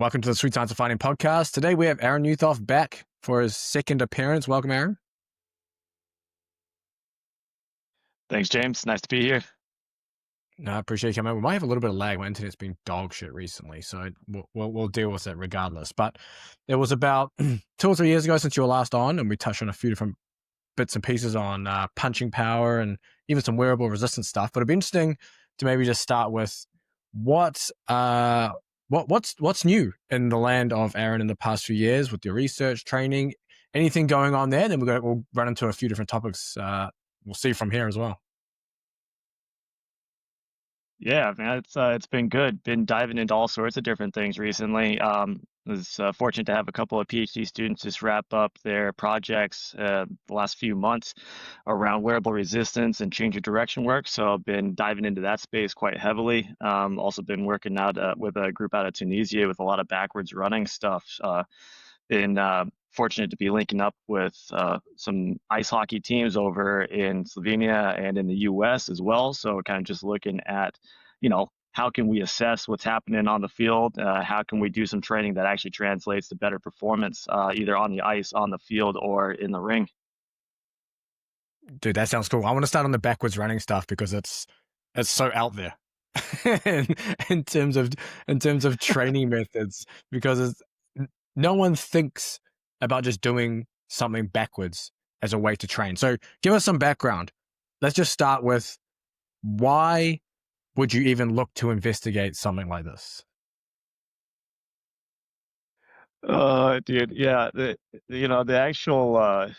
Welcome to the Sweet Science of Fighting podcast. Today we have Aaron Uthoff back for his second appearance. Welcome, Aaron. Thanks, James. Nice to be here. No, I appreciate you coming. We might have a little bit of lag. My internet's been dog shit recently, so we'll deal with it regardless. But it was about 2 or 3 years ago since you were last on, and we touched on a few different bits and pieces on punching power and even some wearable resistance stuff. But it'd be interesting to maybe just start with what's new in the land of Aaron in the past few years with your research, training, anything going on there. Then we'll run into a few different topics. We'll see from here as well. Yeah, man, it's been good. Been diving into all sorts of different things recently. Was fortunate to have a couple of PhD students just wrap up their projects the last few months around wearable resistance and change of direction work. So I've been diving into that space quite heavily. Also been working out with a group out of Tunisia with a lot of backwards running stuff. Been fortunate to be linking up with some ice hockey teams over in Slovenia and in the US as well. So kind of just looking at, how can we assess what's happening on the field? How can we do some training that actually translates to better performance, either on the ice, on the field, or in the ring? Dude, that sounds cool. I want to start on the backwards running stuff because it's so out there in terms of training methods, because no one thinks about just doing something backwards as a way to train. So give us some background. Let's just start with, why would you even look to investigate something like this? Dude, yeah, the actual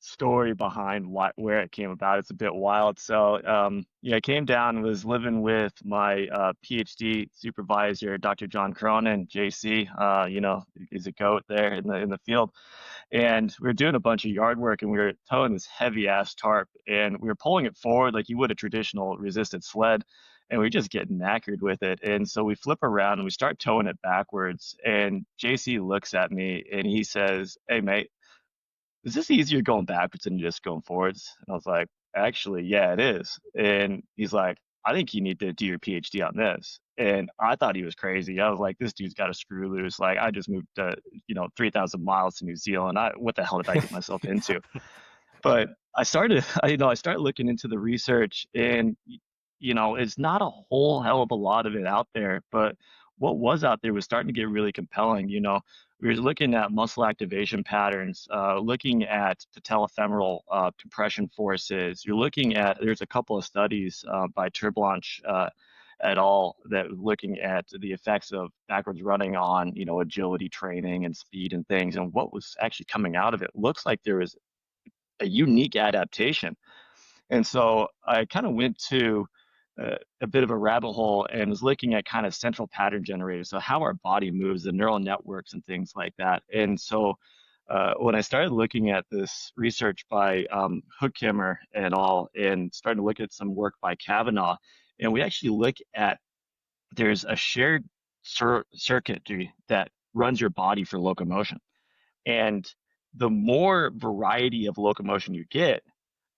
story behind where it came about. It's a bit wild. So, I came down and was living with my PhD supervisor, Dr. John Cronin, JC. He's a goat there in the field. And we were doing a bunch of yard work, and we were towing this heavy ass tarp, and we were pulling it forward like you would a traditional resisted sled. And we just get knackered with it. And so we flip around and we start towing it backwards. And JC looks at me and he says, "Hey, mate, is this easier going backwards than just going forwards?" And I was like, "Actually, yeah, it is." And he's like, "I think you need to do your PhD on this." And I thought he was crazy. I was like, "This dude's got a screw loose. Like, I just moved 3,000 miles to New Zealand. What the hell did I get myself into?" But I started looking into the research, and it's not a whole hell of a lot of it out there, but what was out there was starting to get really compelling. We were looking at muscle activation patterns, looking at patellofemoral compression forces. There's a couple of studies by Turblanche et al. That were looking at the effects of backwards running on, agility training and speed and things. And what was actually coming out of it looks like there was a unique adaptation. And so I kind of went to a bit of a rabbit hole and was looking at kind of central pattern generators, so how our body moves, the neural networks and things like that. And so when I started looking at this research by Hookheimer et al. And started to look at some work by Kavanaugh, and we actually look at, there's a shared circuitry that runs your body for locomotion. And the more variety of locomotion you get,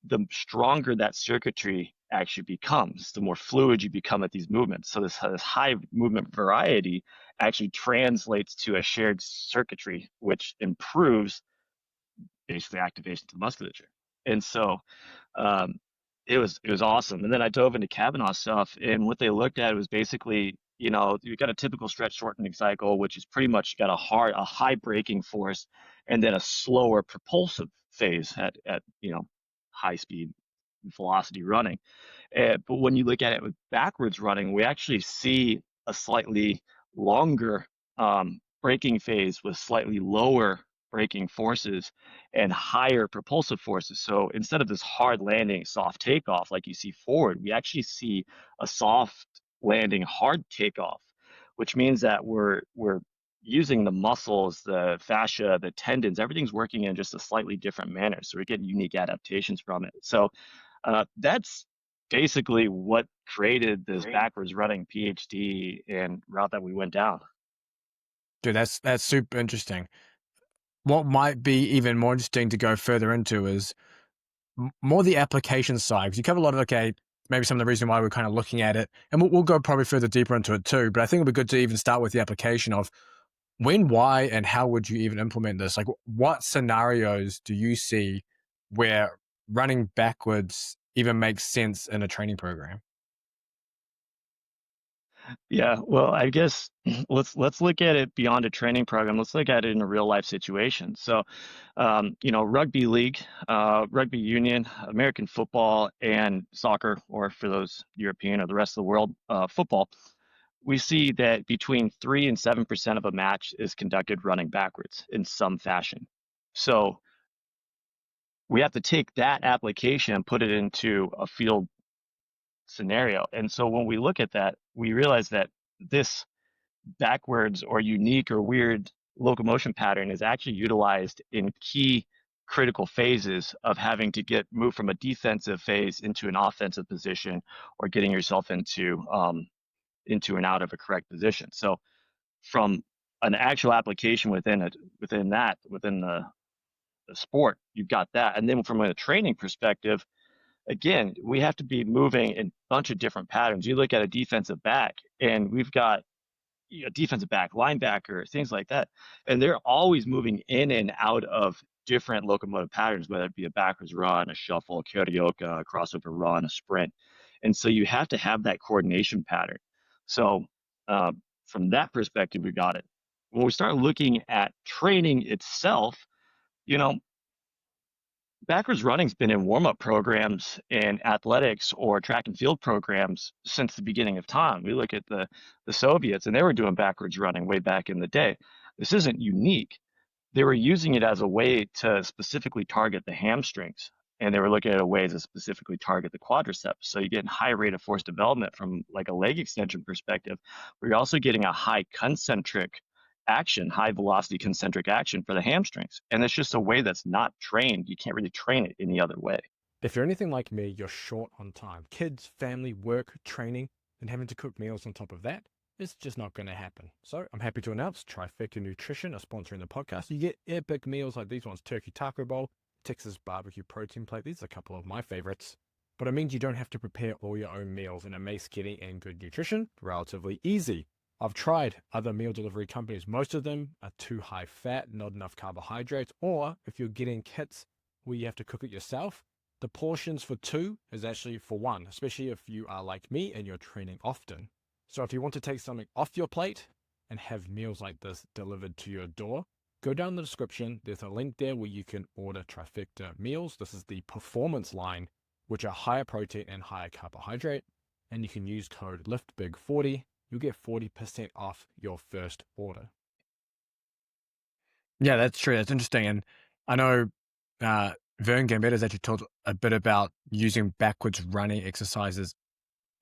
the stronger that circuitry actually becomes, the more fluid you become at these movements. So this high movement variety actually translates to a shared circuitry, which improves basically activation to the musculature. And so it was awesome. And then I dove into Kavanaugh stuff, and what they looked at was basically, you've got a typical stretch shortening cycle, which is pretty much got a high braking force, and then a slower propulsive phase at high speed velocity running. But when you look at it with backwards running, we actually see a slightly longer braking phase with slightly lower braking forces and higher propulsive forces. So instead of this hard landing, soft takeoff like you see forward, we actually see a soft landing, hard takeoff, which means that we're using the muscles, the fascia, the tendons, everything's working in just a slightly different manner. So we're getting unique adaptations from it. So that's basically what created this backwards running PhD and route that we went down. Dude, that's super interesting. What might be even more interesting to go further into is more the application side, because you cover a lot of, okay, maybe some of the reason why we're kind of looking at it. And we'll go probably further deeper into it too. But I think it'd be good to even start with the application of when, why, and how would you even implement this? Like, what scenarios do you see where running backwards even makes sense in a training program? Yeah, well, I guess let's look at it beyond a training program. Let's look at it in a real life situation. So, rugby league, rugby union, American football, and soccer, or for those European or the rest of the world, football. We see that between 3 and 7% of a match is conducted running backwards in some fashion. So we have to take that application and put it into a field scenario. And so when we look at that, we realize that this backwards or unique or weird locomotion pattern is actually utilized in key critical phases of having to get moved from a defensive phase into an offensive position or getting yourself into and out of a correct position. So from an actual application within the sport, you've got that. And then from a training perspective, again, we have to be moving in a bunch of different patterns. You look at a defensive back, and we've got defensive back, linebacker, things like that. And they're always moving in and out of different locomotive patterns, whether it be a backwards run, a shuffle, a karaoke, a crossover run, a sprint. And so you have to have that coordination pattern. So uh, from that perspective, we got it. When we start looking at training itself, you know, backwards running's been in warm-up programs in athletics or track and field programs since the beginning of time. We look at the Soviets, and they were doing backwards running way back in the day. This isn't unique. They were using it as a way to specifically target the hamstrings, and they were looking at a way to specifically target the quadriceps. So you get a high rate of force development from like a leg extension perspective, but you're also getting a high concentric action, high velocity concentric action for the hamstrings. And it's just a way that's not trained. You can't really train it any other way. If you're anything like me, you're short on time. Kids, family, work, training, and having to cook meals on top of that is just not going to happen. So I'm happy to announce Trifecta Nutrition are sponsoring the podcast. You get epic meals like these ones: turkey taco bowl, Texas barbecue protein plate. These are a couple of my favorites. But it means you don't have to prepare all your own meals, and it makes getting and good nutrition relatively easy. I've tried other meal delivery companies. Most of them are too high fat, not enough carbohydrates, or if you're getting kits where you have to cook it yourself, the portions for two is actually for one, especially if you are like me and you're training often. So if you want to take something off your plate and have meals like this delivered to your door, go down the description. There's a link there where you can order Trifecta meals. This is the performance line, which are higher protein and higher carbohydrate. And you can use code LIFTBIG40. You'll get 40% off your first order. Yeah, that's true. That's interesting. And I know Vern Gambetta has actually talked a bit about using backwards running exercises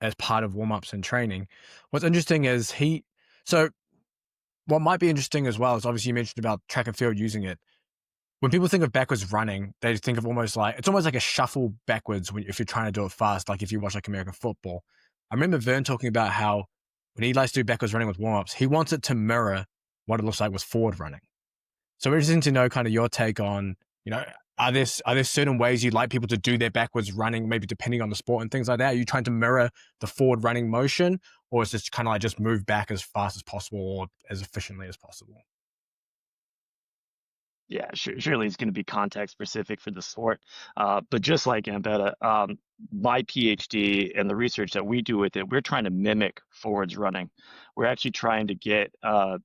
as part of warm-ups and training. What's interesting is so what might be interesting as well is obviously you mentioned about track and field using it. When people think of backwards running, they think of it's almost like a shuffle backwards if you're trying to do it fast, like if you watch like American football. I remember Vern talking about how when he likes to do backwards running with warm-ups, he wants it to mirror what it looks like with forward running. So we're interesting to know kind of your take on, are there certain ways you'd like people to do their backwards running, maybe depending on the sport and things like that? Are you trying to mirror the forward running motion, or is this kind of like just move back as fast as possible or as efficiently as possible? Yeah, surely it's going to be context specific for the sport. But just like Ambetta, my PhD and the research that we do with it, we're trying to mimic forwards running. We're actually trying to get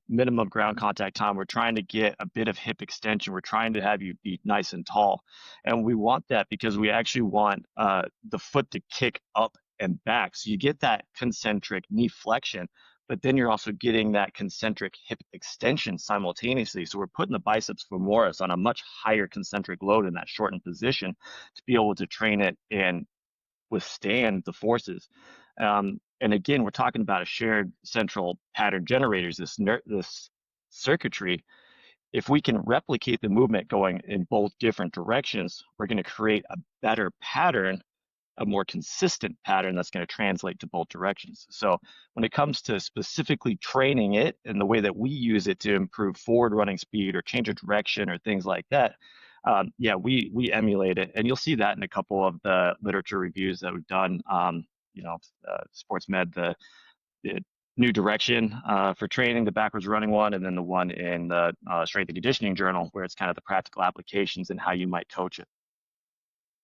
minimum ground contact time. We're trying to get a bit of hip extension. We're trying to have you be nice and tall. And we want that because we actually want the foot to kick up and back. So you get that concentric knee flexion, but then you're also getting that concentric hip extension simultaneously. So we're putting the biceps femoris on a much higher concentric load in that shortened position to be able to train it and withstand the forces. And again, we're talking about a shared central pattern generators, this circuitry. If we can replicate the movement going in both different directions, we're going to create a better pattern, a more consistent pattern that's going to translate to both directions. So when it comes to specifically training it and the way that we use it to improve forward running speed or change of direction or things like that, yeah, we emulate it. And you'll see that in a couple of the literature reviews that we've done Sports Med, the new direction for training, the backwards running one, and then the one in the strength and conditioning journal, where it's kind of the practical applications and how you might coach it.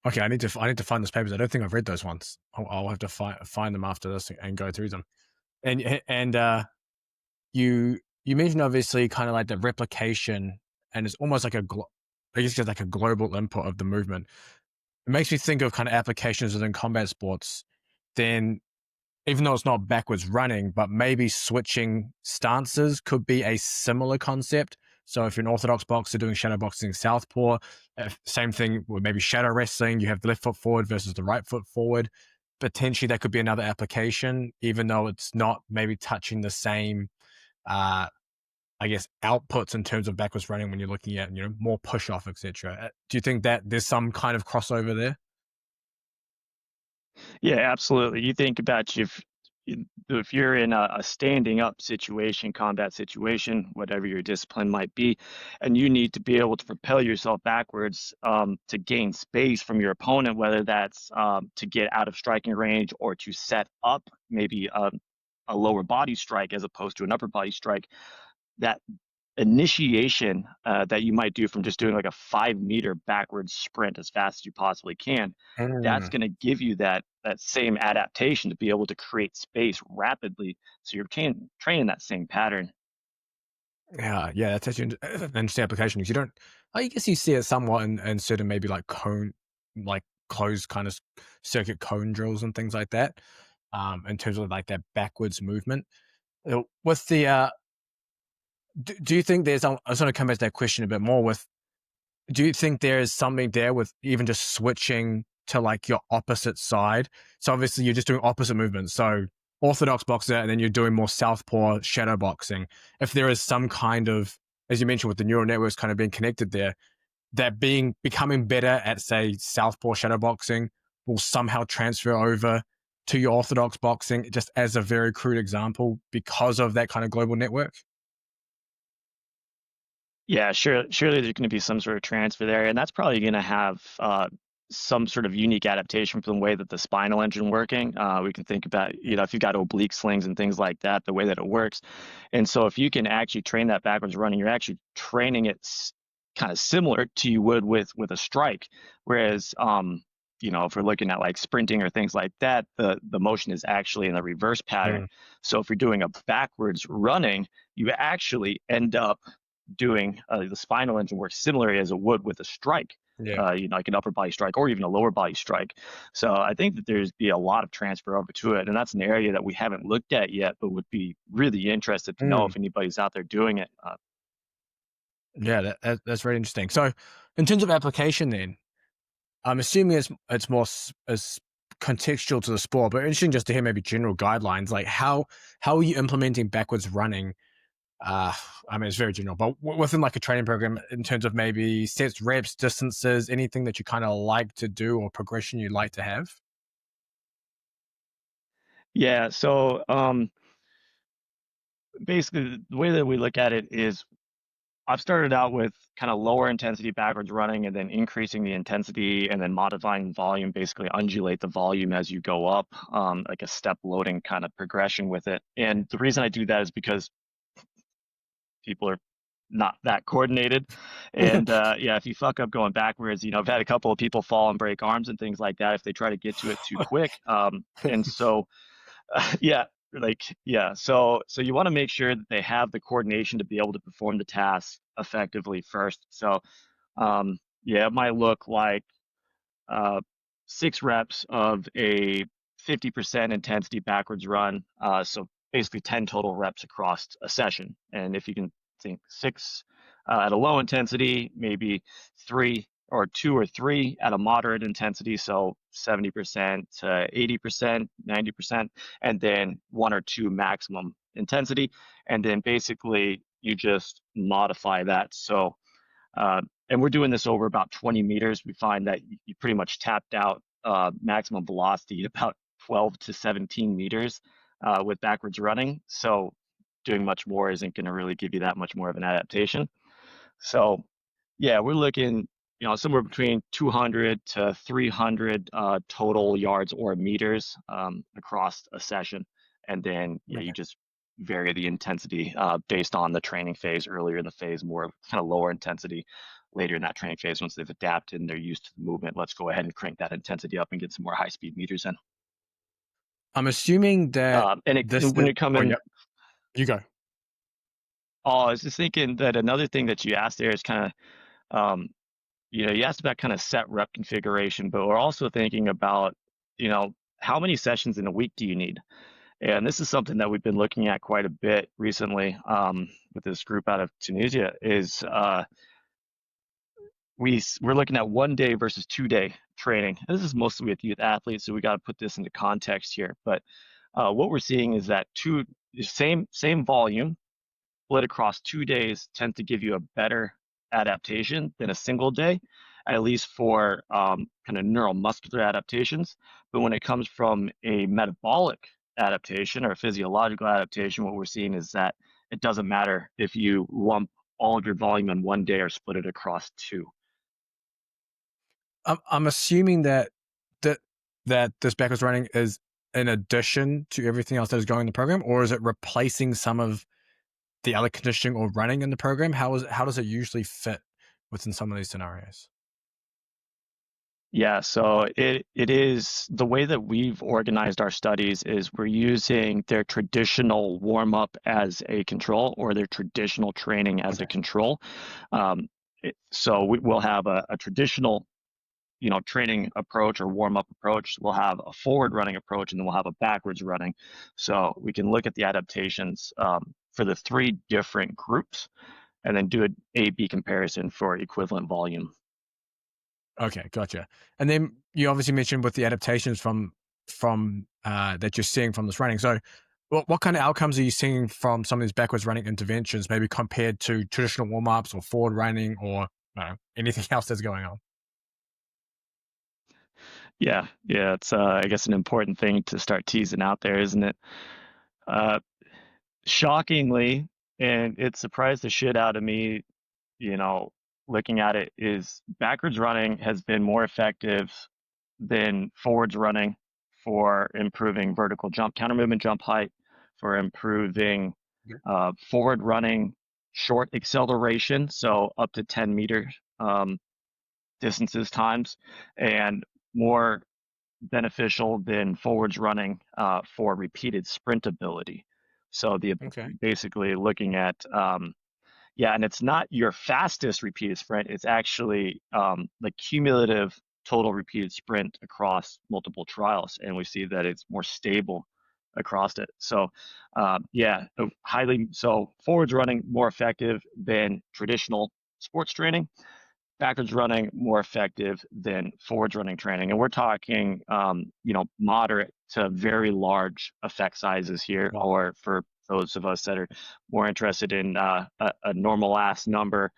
Okay, I need to find those papers. I don't think I've read those ones. I'll have to find them after this and go through them. And you mentioned obviously kind of like the replication, and it's almost like I guess it's like a global input of the movement. It makes me think of kind of applications within combat sports. Then, even though it's not backwards running, but maybe switching stances could be a similar concept. So if you're an orthodox boxer doing shadow boxing southpaw, same thing with maybe shadow wrestling, you have the left foot forward versus the right foot forward. Potentially that could be another application, even though it's not maybe touching the same, uh, I guess, outputs in terms of backwards running when you're looking at, more push off, etc. Do you think that there's some kind of crossover there? Yeah, absolutely. You think about if you're in a standing up situation, combat situation, whatever your discipline might be, and you need to be able to propel yourself backwards to gain space from your opponent, whether that's to get out of striking range or to set up maybe a lower body strike as opposed to an upper body strike. That initiation that you might do from just doing like a 5 meter backwards sprint as fast as you possibly can, that's Mm. going to give you that same adaptation to be able to create space rapidly. So you're training that same pattern. Yeah, that's actually an interesting application because you don't. I guess you see it somewhat in certain maybe like cone, like closed kind of circuit cone drills and things like that. In terms of like that backwards movement. With the, do you think there's? I was going to come back to that question a bit more. With, do you think there is something there with even just switching to like your opposite side? So obviously you're just doing opposite movements. So orthodox boxer, and then you're doing more southpaw shadow boxing. If there is some kind of, as you mentioned, with the neural networks kind of being connected there, that becoming better at say southpaw shadow boxing will somehow transfer over to your orthodox boxing, just as a very crude example, because of that kind of global network. Yeah, sure. Surely there's going to be some sort of transfer there, and that's probably going to have some sort of unique adaptation from the way that the spinal engine working. We can think about, if you've got oblique slings and things like that, the way that it works. And so if you can actually train that backwards running, you're actually training it kind of similar to you would with a strike. Whereas, if we're looking at like sprinting or things like that, the motion is actually in the reverse pattern. Mm, So if you're doing a backwards running, you actually end up doing the spinal engine works similarly as it would with a strike, yeah. like an upper body strike or even a lower body strike. So I think that there's be a lot of transfer over to it, and that's an area that we haven't looked at yet, but would be really interested to know Mm. if anybody's out there doing it. Yeah, that's very interesting. So, in terms of application, then I'm assuming it's more as contextual to the sport, but interesting just to hear maybe general guidelines, like how are you implementing backwards running? Uh, I mean, it's very general, but within like a training program, in terms of maybe sets, reps, distances, anything that you kind of like to do or progression you'd like to have. Yeah. So basically, the way that we look at it is I've started out with kind of lower intensity backwards running and then increasing the intensity and then modifying volume, basically undulate the volume as you go up, like a step loading kind of progression with it. And the reason I do that is because people are not that coordinated. And yeah, if you fuck up going backwards, I've had a couple of people fall and break arms and things like that if they try to get to it too quick. And so yeah, yeah. So you want to make sure that they have the coordination to be able to perform the task effectively first. So yeah, it might look like uh, 6 reps of a 50% intensity backwards run. So basically 10 total reps across a session. And if you can think six at a low intensity, maybe three or two or three at a moderate intensity. So 70% to 80%, 90%, and then one or two maximum intensity. And then basically you just modify that. So and we're doing this over about 20 meters. We find that you pretty much tapped out maximum velocity at about 12 to 17 meters with backwards running. So doing much more isn't going to really give you that much more of an adaptation. So yeah, we're looking. somewhere between 200 to 300 total yards or meters across a session. And then you Okay. just vary the intensity based on the training phase. Earlier in the phase, more kind of lower intensity. Later in that training phase, once they've adapted and they're used to the movement, let's go ahead and crank that intensity up and get some more high speed meters in. I'm assuming that this When is. you come Oh, in, yep. You go. I was just thinking that another thing that you asked there is kind of you asked about kind of set rep configuration, but we're also thinking about, how many sessions in a week do you need? And this is something that we've been looking at quite a bit recently with this group out of Tunisia. Is we're looking at 1 day versus 2 day training. And this is mostly with youth athletes, so we got to put this into context here. But what we're seeing is that same volume split across 2 days tends to give you a better adaptation than a single day, at least for kind of neuromuscular adaptations. But when it comes from a metabolic adaptation or a physiological adaptation, what we're seeing is that it doesn't matter if you lump all of your volume in 1 day or split it across two. I'm assuming that that this backwards running is in addition to everything else that is going in the program, or is it replacing some of the other conditioning or running in the program? How does it usually fit within some of these scenarios? Yeah, so it is the way that we've organized our studies is we're using their traditional warm up as a control or their traditional training as a Okay. control. So we'll have a traditional, training approach or warm up approach. We'll have a forward running approach, and then we'll have a backwards running. So we can look at the adaptations for the three different groups, and then do an A/B comparison for equivalent volume. Okay, gotcha. And then you obviously mentioned with the adaptations from that you're seeing from this running. So, what kind of outcomes are you seeing from some of these backwards running interventions, maybe compared to traditional warm ups or forward running or anything else that's going on? Yeah, it's I guess an important thing to start teasing out there, isn't it? Uh, Shockingly, and it surprised the shit out of me, you know, looking at it, is backwards running has been more effective than forwards running for improving vertical jump, counter movement jump height, for improving Yeah. forward running short acceleration, so up to 10-meter distances times, and more beneficial than forwards running for repeated sprint ability. So the Okay. basically looking at and it's not your fastest repeated sprint. It's actually the cumulative total repeated sprint across multiple trials, and we see that it's more stable across it. So highly so forwards running more effective than traditional sports training, backwards running more effective than forwards running training. And we're talking, moderate to very large effect sizes here, Wow. or for those of us that are more interested in a normal ass number,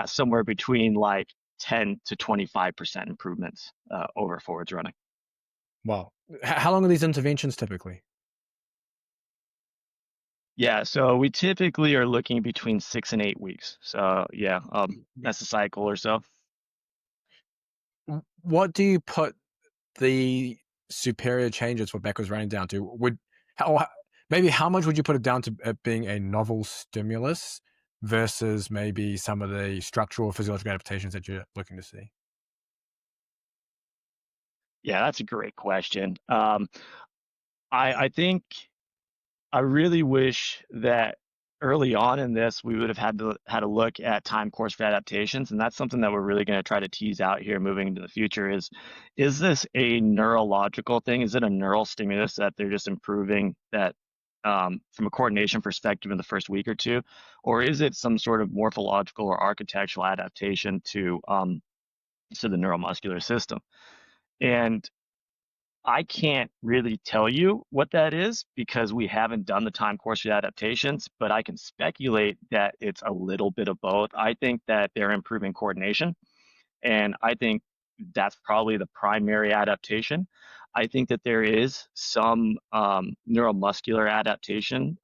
somewhere between like 10 to 25% improvements over forwards running. Wow. How long are these interventions typically? Yeah, so we typically are looking between 6 and 8 weeks. So yeah, that's a cycle or so. What do you put the superior changes for backwards running down to? How maybe how much would you put it down to it being a novel stimulus versus maybe some of the structural or physiological adaptations that you're looking to see? Yeah, that's a great question. I think I really wish that early on in this we would have had a look at time course for adaptations, and that's something that we're really going to try to tease out here moving into the future. Is this a neurological thing? Is it a neural stimulus that they're just improving that from a coordination perspective in the first week or two, or is it some sort of morphological or architectural adaptation to the neuromuscular system? And I can't really tell you what that is because we haven't done the time course for adaptations, but I can speculate that it's a little bit of both. I think that they're improving coordination, and I think that's probably the primary adaptation. I think that there is some neuromuscular adaptation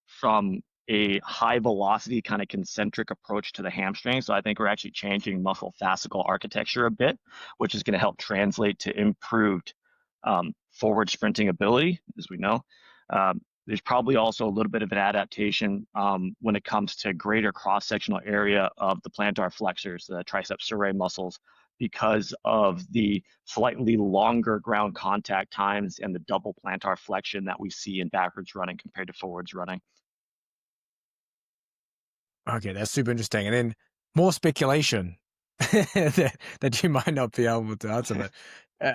from a high velocity kind of concentric approach to the hamstring. So I think we're actually changing muscle fascicle architecture a bit, which is going to help translate to improved forward sprinting ability, as we know. There's probably also a little bit of an adaptation when it comes to greater cross-sectional area of the plantar flexors, the triceps surae muscles, because of the slightly longer ground contact times and the double plantar flexion that we see in backwards running compared to forwards running. Okay, that's super interesting. And then more speculation that you might not be able to answer, but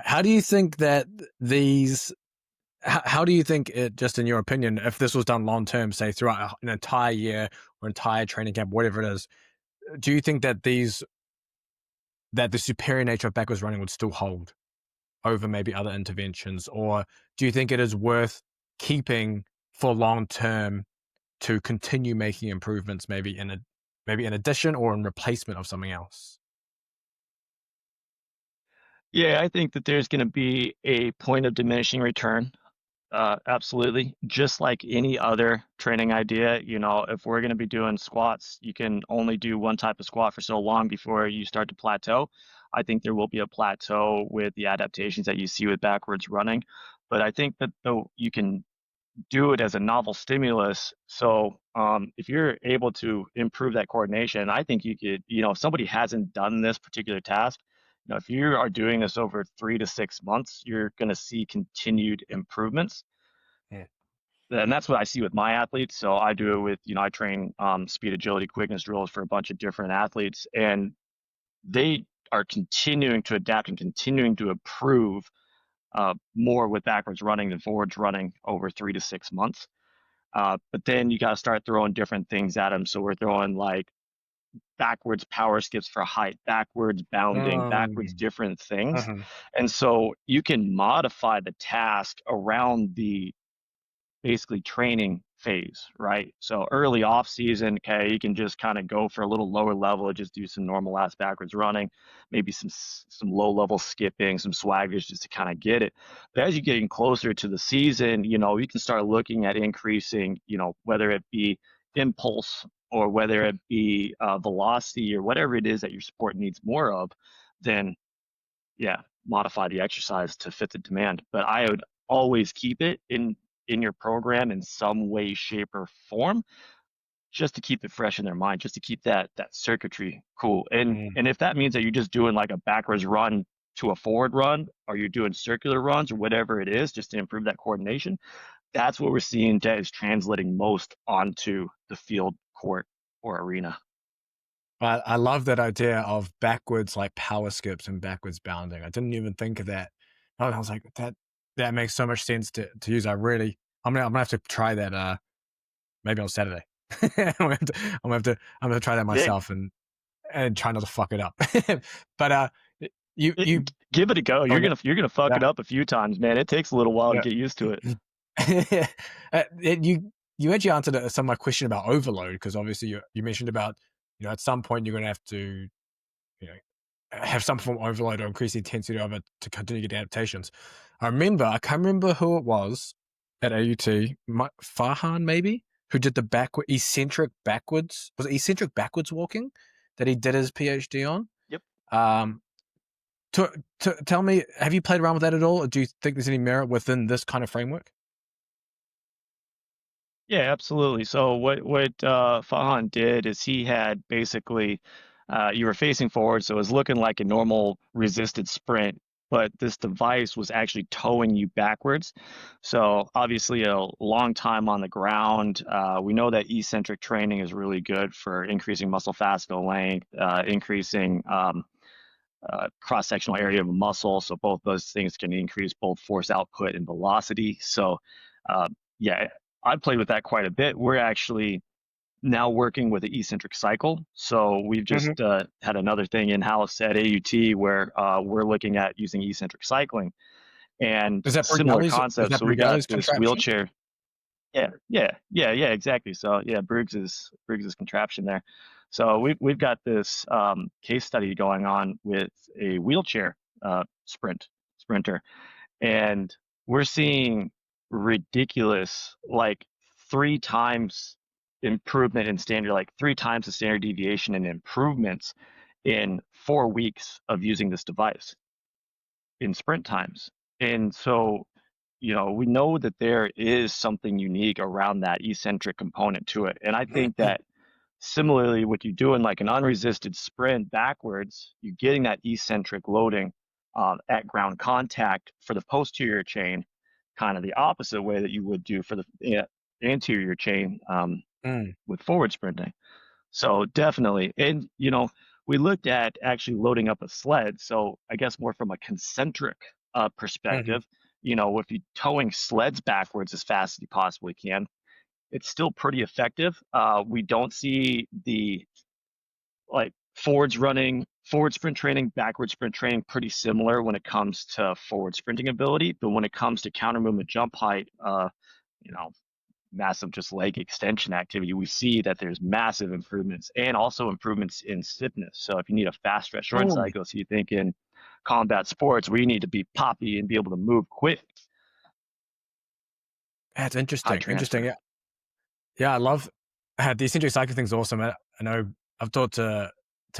how do you think that these how do you think it, just in your opinion, if this was done long term, say throughout an entire year or entire training camp, whatever it is, do you think that the superior nature of backwards running would still hold over maybe other interventions, or do you think it is worth keeping for long term to continue making improvements, maybe in addition or in replacement of something else? Yeah, I think that there's going to be a point of diminishing return. Absolutely. Just like any other training idea, if we're going to be doing squats, you can only do one type of squat for so long before you start to plateau. I think there will be a plateau with the adaptations that you see with backwards running. But I think that though you can do it as a novel stimulus. So if you're able to improve that coordination, I think you could, if somebody hasn't done this particular task, if you are doing this over 3 to 6 months, you're going to see continued improvements. Yeah. And that's what I see with my athletes. So I do it with, I train speed, agility, quickness drills for a bunch of different athletes, and they are continuing to adapt and continuing to improve more with backwards running than forwards running over 3 to 6 months. But then you got to start throwing different things at them. So we're throwing like backwards power skips for height, backwards bounding, backwards Um, different things. mhm. And so you can modify the task around the basically training phase, right? So early off season, okay, you can just kind of go for a little lower level, just do some normal ass backwards running, maybe some low level skipping, some swaggers just to kind of get it. But as you're getting closer to the season, you can start looking at increasing, whether it be impulse or whether it be velocity or whatever it is that your sport needs more of, then yeah, modify the exercise to fit the demand. But I would always keep it in your program in some way, shape, or form, just to keep it fresh in their mind, just to keep that circuitry cool. And Mm. and if that means that you're just doing like a backwards run to a forward run, or you're doing circular runs or whatever it is, just to improve that coordination, that's what we're seeing that is translating most onto the field, court, or arena. I love that idea of backwards like power skips and backwards bounding. I didn't even think of that. I was like, that makes so much sense to use. I'm gonna have to try that maybe on Saturday. I'm gonna try that Yeah, myself and try not to fuck it up. But you give it a go. oh You're gonna fuck yeah, it up a few times, man. It takes a little while to yeah. get used to it. You actually answered some of my question about overload, because obviously you mentioned about, at some point you're going to have to, you know have some form of overload or increase the intensity of it to continue to get adaptations. I can't remember who it was at AUT, Farhan maybe, who did the eccentric backwards. Was it eccentric backwards walking that he did his PhD on? Yep. Um, to, tell me, have you played around with that at all? Or do you think there's any merit within this kind of framework? Yeah, absolutely. So what Fahan did is he had basically you were facing forward, so it was looking like a normal resisted sprint, but this device was actually towing you backwards. So obviously a long time on the ground. We know that eccentric training is really good for increasing muscle fascicle length, increasing cross-sectional area of a muscle. So both those things can increase both force output and velocity. So yeah, I played with that quite a bit. We're actually now working with the eccentric cycle. So we've Mm-hmm. just had another thing in-house at AUT where we're looking at using eccentric cycling and similar Is concepts. that So we got Brunelli's this contraption? wheelchair. Yeah, exactly. So yeah, Briggs's contraption there. So we've got this case study going on with a wheelchair sprinter, and we're seeing ridiculous, like 3 times. improvement in standard, like 3 times the standard deviation and improvements in 4 weeks of using this device in sprint times. And so, we know that there is something unique around that eccentric component to it. And I think that similarly, what you do in like an unresisted sprint backwards, you're getting that eccentric loading at ground contact for the posterior chain, kind of the opposite way that you would do for the anterior chain Mm, with forward sprinting. So definitely. And, we looked at actually loading up a sled. So I guess more from a concentric mhm, perspective, if you're towing sleds backwards as fast as you possibly can, it's still pretty effective. We don't see the like forward sprint training, backward sprint training pretty similar when it comes to forward sprinting ability. But when it comes to counter movement jump height, you know, massive just leg extension activity, we see that there's massive improvements and also improvements in stiffness. So if you need a fast stretch short mm. cycle, so you think in combat sports where you need to be poppy and be able to move quick, That's high interesting. Interesting. transfer. Yeah, yeah. I love the eccentric cycling thing's awesome. I know I've talked to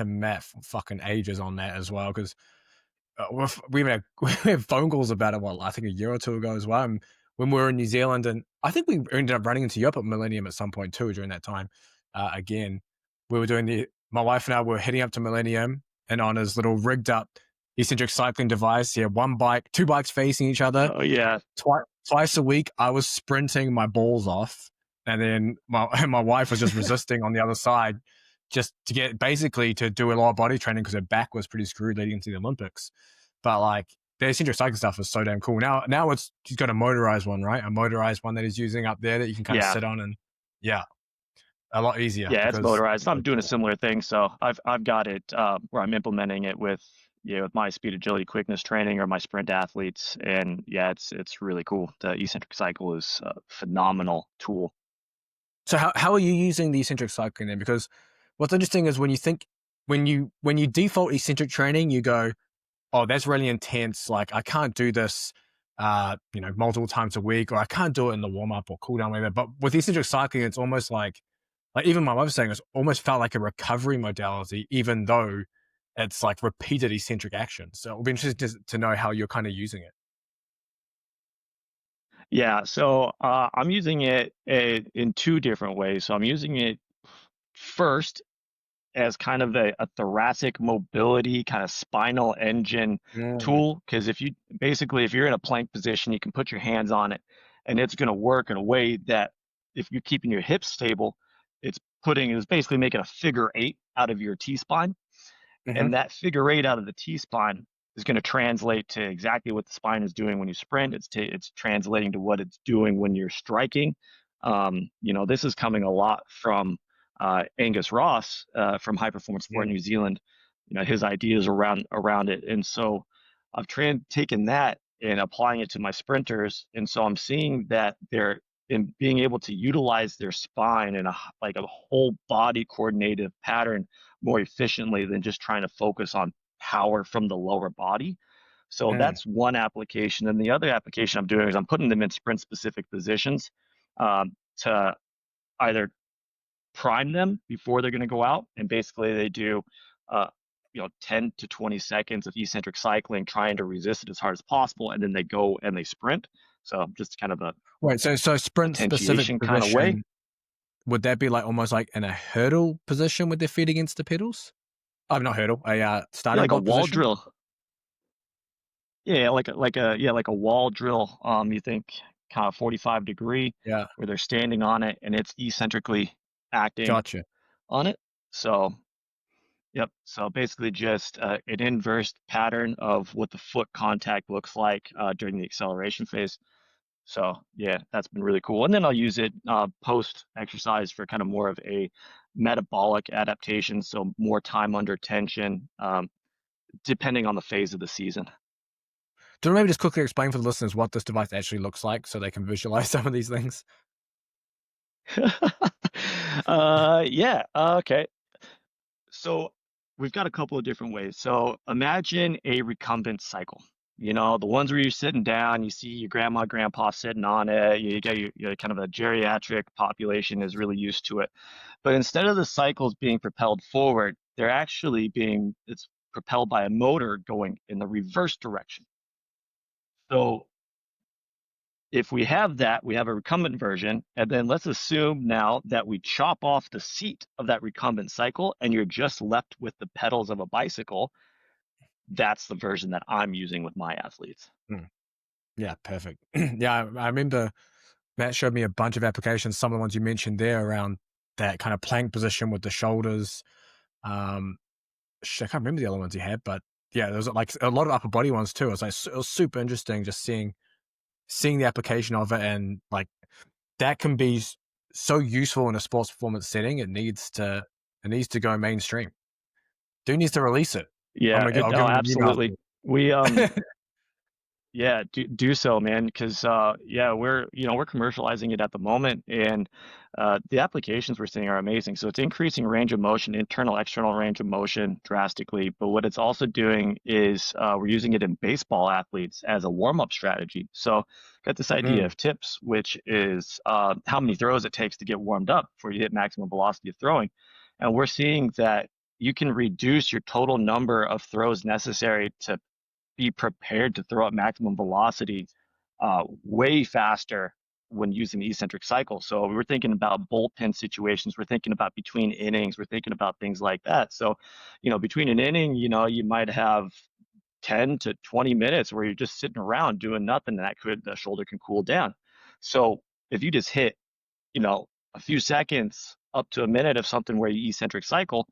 Matt for fucking ages on that as well because we had we had phone calls about it. What I think a year or two ago as well. And when we were in New Zealand, and I think we ended up running into Europe at Millennium at some point too during that time. Again, we were doing my wife and I were heading up to Millennium, and on his little rigged up eccentric cycling device, he had one bike, two bikes facing each other. Oh yeah, Twice a week, I was sprinting my balls off, and then my wife was just resisting on the other side, just to get basically to do a lot of body training because her back was pretty screwed leading into the Olympics. But like the eccentric cycling stuff is so damn cool. Now it's he's got a motorized one, right? A motorized one that he's using up there that you can kind of yeah. sit on, and yeah, a lot easier Yeah, it's because motorized. I'm so doing a cool. similar thing, so I've got it where I'm implementing it with with my speed, agility, quickness training or my sprint athletes, and yeah, it's really cool. The eccentric cycle is a phenomenal tool. So how are you using the eccentric cycling then? Because what's interesting is when you think when you default eccentric training, you go, oh, that's really intense. Like I can't do this, multiple times a week, or I can't do it in the warm up or cool down, whatever. But with eccentric cycling, it's almost like even my mother saying it's almost felt like a recovery modality, even though it's like repeated eccentric action. So it'll be interesting to know how you're kind of using it. Yeah, so I'm using it in 2 different ways. So I'm using it first as kind of a thoracic mobility kind of spinal engine Mm, tool. Because if you're in a plank position, you can put your hands on it and it's going to work in a way that if you're keeping your hips stable, it's basically making a figure eight out of your T spine. hmm And that figure eight out of the T spine is going to translate to exactly what the spine is doing when you sprint. It's translating to what it's doing when you're striking. This is coming a lot from Angus Ross from High Performance Sport New Zealand. His ideas around it, and so I've taken that and applying it to my sprinters, and so I'm seeing that they're in being able to utilize their spine in a whole body coordinated pattern more efficiently than just trying to focus on power from the lower body. So mm. that's one application. And the other application I'm doing is I'm putting them in sprint specific positions to either prime them before they're going to go out. And basically they do, 10 to 20 seconds of eccentric cycling, trying to resist it as hard as possible. And then they go and they sprint. So just kind of a Wait, so sprint specific potentiation kind of way. position, would that be like almost like in a hurdle position with their feet against the pedals? Oh, not hurdle, a Yeah, starting like a block wall position? drill. Yeah, like a wall drill. You think kind of 45-degree Yeah, where they're standing on it and it's eccentrically acting gotcha. on it. So, yep. So basically just an inverse pattern of what the foot contact looks like during the acceleration phase. So yeah, that's been really cool. And then I'll use it post exercise for kind of more of a metabolic adaptation. So more time under tension, depending on the phase of the season. Do you maybe just quickly explain for the listeners what this device actually looks like so they can visualize some of these things? Yeah. Okay. So we've got a couple of different ways. So imagine a recumbent cycle. You know, the ones where you're sitting down, you see your grandma, grandpa sitting on it. You get your kind of a geriatric population is really used to it. But instead of the cycles being propelled forward, they're actually being it's propelled by a motor going in the reverse direction. So if we have that, we have a recumbent version, and then let's assume now that we chop off the seat of that recumbent cycle and you're just left with the pedals of a bicycle. That's the version that I'm using with my athletes. Mm. Yeah, perfect. Yeah, I remember Matt showed me a bunch of applications. Some of the ones you mentioned there around that kind of plank position with the shoulders. Um, I can't remember the other ones he had, but yeah, there was like a lot of upper body ones too. It was like it was super interesting just seeing the application of it, and like that can be so useful in a sports performance setting. It needs to go mainstream. Dude needs to release it. Yeah, I'll oh, give him an email absolutely. We Yeah, do so, man, because yeah, we're commercializing it at the moment, and the applications we're seeing are amazing. So it's increasing range of motion, internal, external range of motion drastically. But what it's also doing is we're using it in baseball athletes as a warm-up strategy. So got this idea Mm, of tips, which is how many throws it takes to get warmed up before you hit maximum velocity of throwing, and we're seeing that you can reduce your total number of throws necessary to be prepared to throw at maximum velocity way faster when using the eccentric cycle. So we're thinking about bullpen situations. We're thinking about between innings. We're thinking about things like that. So, between an inning, you might have 10 to 20 minutes where you're just sitting around doing nothing, and the shoulder can cool down. So if you just hit, a few seconds up to a minute of something where you eccentric cycle,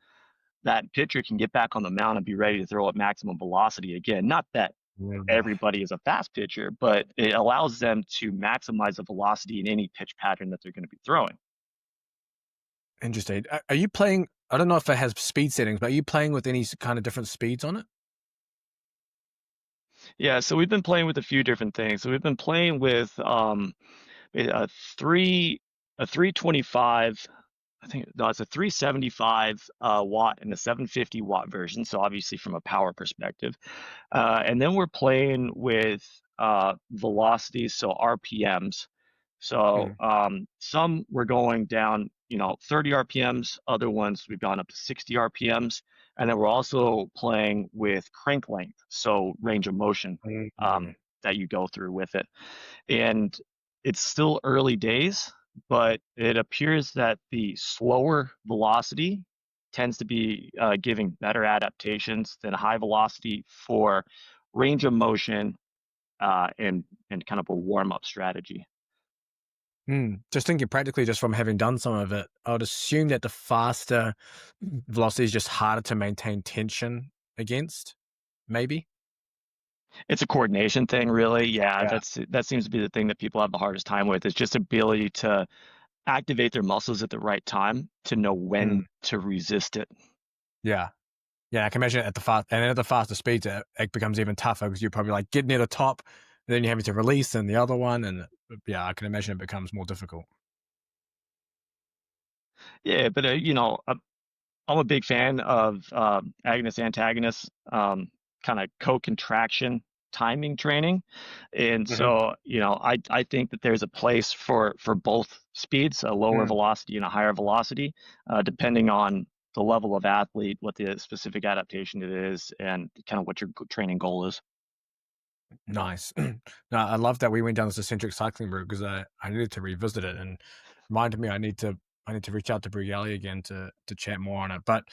that pitcher can get back on the mound and be ready to throw at maximum velocity again. Not that yeah. everybody is a fast pitcher, but it allows them to maximize the velocity in any pitch pattern that they're going to be throwing. Interesting. Are you playing? I don't know if it has speed settings, but are you playing with any kind of different speeds on it? Yeah, so we've been playing with a few different things. So we've been playing with a three a 325. I think no, it's a 375 watt and a 750 watt version. So obviously from a power perspective. And then we're playing with velocities, so RPMs. So Mm, some we're going down, 30 RPMs. Other ones we've gone up to 60 RPMs. And then we're also playing with crank length, so range of motion mm, that you go through with it. And it's still early days, but it appears that the slower velocity tends to be giving better adaptations than high velocity for range of motion and kind of a warm up strategy. Just thinking practically, just from having done some of it, I would assume that the faster velocity is just harder to maintain tension against. Maybe. It's a coordination thing, really. Yeah, Yeah. that seems to be the thing that people have the hardest time with. Is just ability to activate their muscles at the right time to know Mm, when to resist it. yeah. Yeah, I can imagine at the and then at the faster speeds, it becomes even tougher because you're probably like getting near the top, and then you're having to release in the other one, and yeah, I can imagine it becomes more difficult. Yeah, but I'm a big fan of agonist antagonist kind of co-contraction timing training, and Hmm. so I think that there's a place for both speeds, a lower Mm, velocity and a higher velocity, depending on the level of athlete, what the specific adaptation it is, and kind of what your training goal is. nice. No, I love that we went down this eccentric cycling route because I needed to revisit it and reminded me I need to reach out to Brielli again to chat more on it. But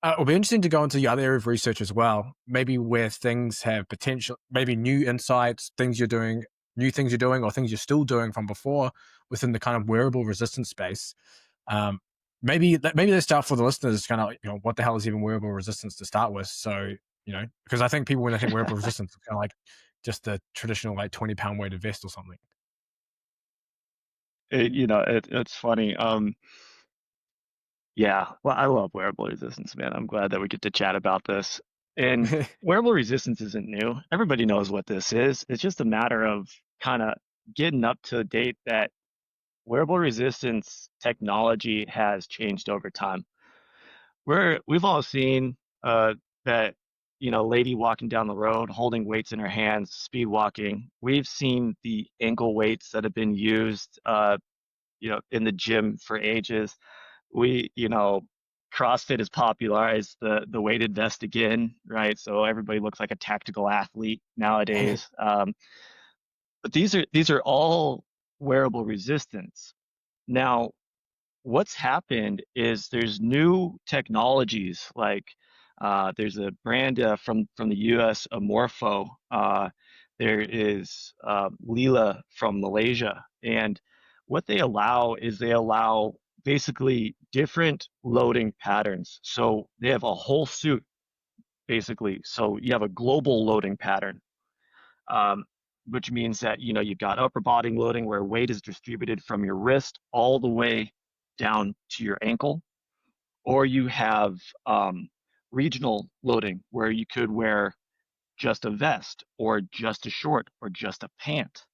it'll be interesting to go into the other area of research as well, maybe where things have potential, maybe new insights, new things you're doing, or things you're still doing from before within the kind of wearable resistance space. Um, maybe let's start for the listeners, kind of, what the hell is even wearable resistance to start with? So, because I think people, when they think wearable resistance, it's kind of like just the traditional like 20-pound weighted vest or something. It's funny. Yeah, well, I love wearable resistance, man. I'm glad that we get to chat about this. And wearable resistance isn't new. Everybody knows what this is. It's just a matter of kind of getting up to date that wearable resistance technology has changed over time. We've all seen that. lady walking down the road holding weights in her hands, speed walking. We've seen the ankle weights that have been used, in the gym for ages. CrossFit has popularized the weighted vest again, right? So everybody looks like a tactical athlete nowadays. But these are all wearable resistance. Now, what's happened is there's new technologies like there's a brand from the US, Amorpho. There is Lila from Malaysia, and what they allow is they allow basically different loading patterns. So they have a whole suit basically. So you have a global loading pattern, um, which means that you've got upper body loading where weight is distributed from your wrist all the way down to your ankle, or you have regional loading where you could wear just a vest or just a short or just a pant.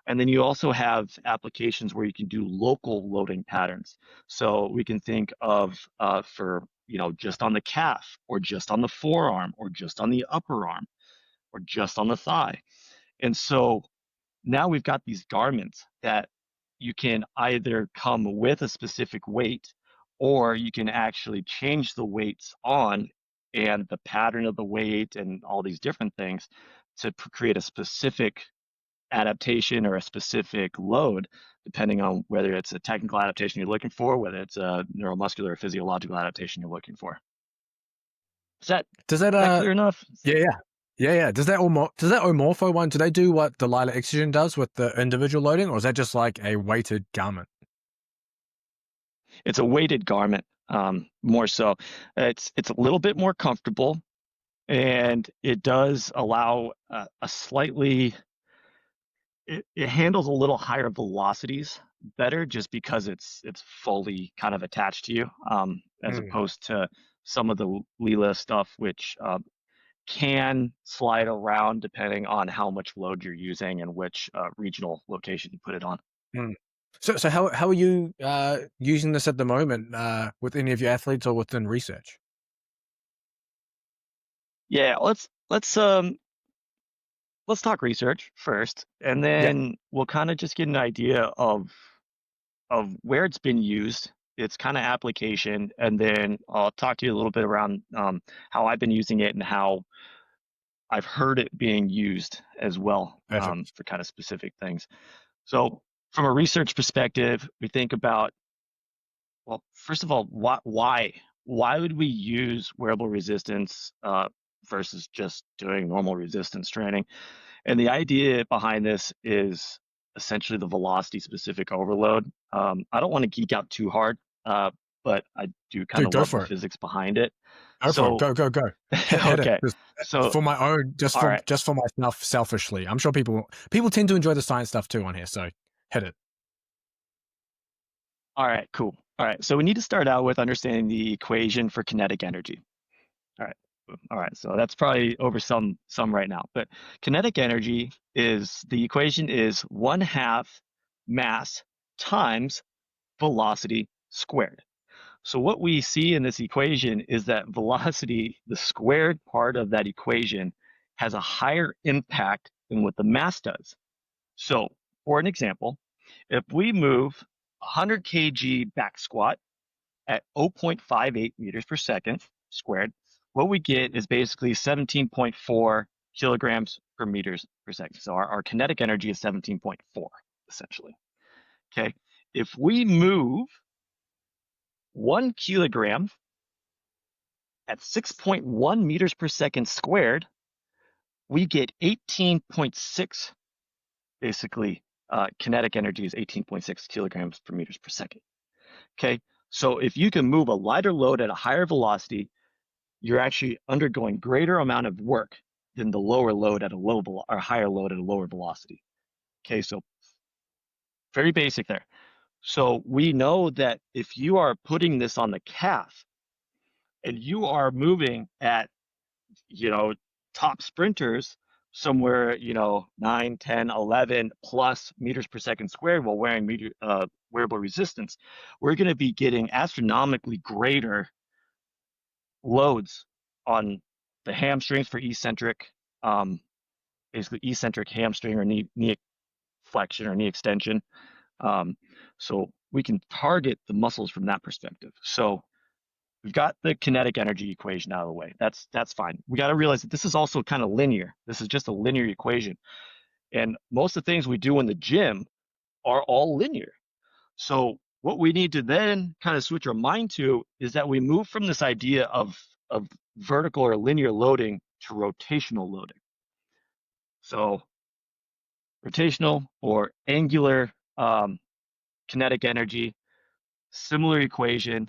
And then you also have applications where you can do local loading patterns. So we can think of for just on the calf or just on the forearm or just on the upper arm or just on the thigh. And so now we've got these garments that you can either come with a specific weight or you can actually change the weights on and the pattern of the weight and all these different things to create a specific adaptation or a specific load, depending on whether it's a technical adaptation you're looking for, whether it's a neuromuscular or physiological adaptation you're looking for. Is that Does that is that clear enough? yeah. Does that Omorpho one? Do they do what Delilah Exogen does with the individual loading, or is that just like a weighted garment? It's a weighted garment, more so. It's a little bit more comfortable, and it does allow a slightly. It handles a little higher velocities better, just because it's fully kind of attached to you, as Mm. opposed to some of the Leela stuff, which can slide around depending on how much load you're using and which regional location you put it on. Mm. So how are you using this at the moment with any of your athletes or within research? Yeah, let's talk research first, and Yeah. then we'll kind of just get an idea of where it's been used, its kind of application, and then I'll talk to you a little bit around how I've been using it and how I've heard it being used as well, Perfect. for kind of specific things. So, from a research perspective, we think about, well, first of all, why would we use wearable resistance versus just doing normal resistance training? And the idea behind this is essentially the velocity specific overload. I don't want to geek out too hard, but I do kind Dude, of go love the for it. physics behind it. Go for it. So, Go. Hit it. okay. Just So, for my own, all right. just for myself, selfishly. I'm sure people tend to enjoy the science stuff too on here. So hit it. All right, cool. All right. So we need to start out with understanding the equation for kinetic energy. All right. All right. So that's probably over some right now. But kinetic energy is the equation is 1/2 mass times velocity squared. So what we see in this equation is that velocity, the squared part of that equation, has a higher impact than what the mass does. So for an example, if we move 100 kg back squat at 0.58 meters per second squared, what we get is basically 17.4 kilograms per meters per second. So our kinetic energy is 17.4, essentially. Okay. If we move 1 kilogram at 6.1 meters per second squared, we get 18.6, basically, kinetic energy is 18.6 kilograms per meters per second. Okay. So if you can move a lighter load at a higher velocity, you're actually undergoing greater amount of work than the lower load at a or higher load at a lower velocity. Okay, so very basic there. So we know that if you are putting this on the calf and you are moving at, you know, top sprinters somewhere, 9, 10, 11 plus meters per second squared while wearing wearable resistance, we're going to be getting astronomically greater loads on the hamstrings for eccentric, basically eccentric hamstring or knee flexion or knee extension. So we can target the muscles from that perspective. So we've got the kinetic energy equation out of the way. That's fine. We got to realize that this is also kind of linear. This is just a linear equation. And most of the things we do in the gym are all linear. So what we need to then kind of switch our mind to is that we move from this idea of vertical or linear loading to rotational loading. So rotational or angular kinetic energy, similar equation,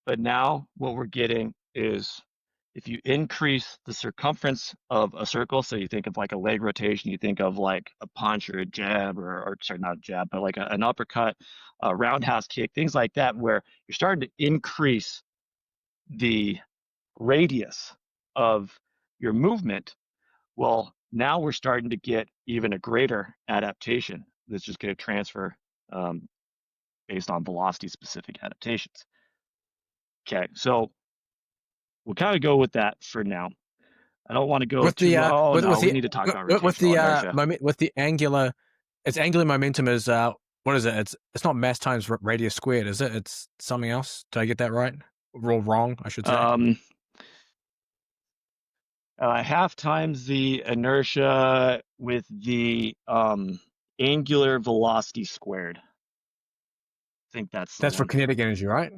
but now what we're getting is if you increase the circumference of a circle, so you think of like a leg rotation, you think of like a punch or a jab, or sorry, not a jab, but like an uppercut, a roundhouse kick, things like that, where you're starting to increase the radius of your movement. Well, now we're starting to get even a greater adaptation that's just going to transfer based on velocity specific adaptations. Okay, so we'll kind of go with that for now. I don't want to go With the too. Oh with no, we the need to talk about with rotational inertia. the angular, its angular momentum is what is it? It's not mass times radius squared, is it? It's something else. Did I get that right? Or wrong, I should say. Half times the inertia with the angular velocity squared. I think that's the That's for one. kinetic energy, right?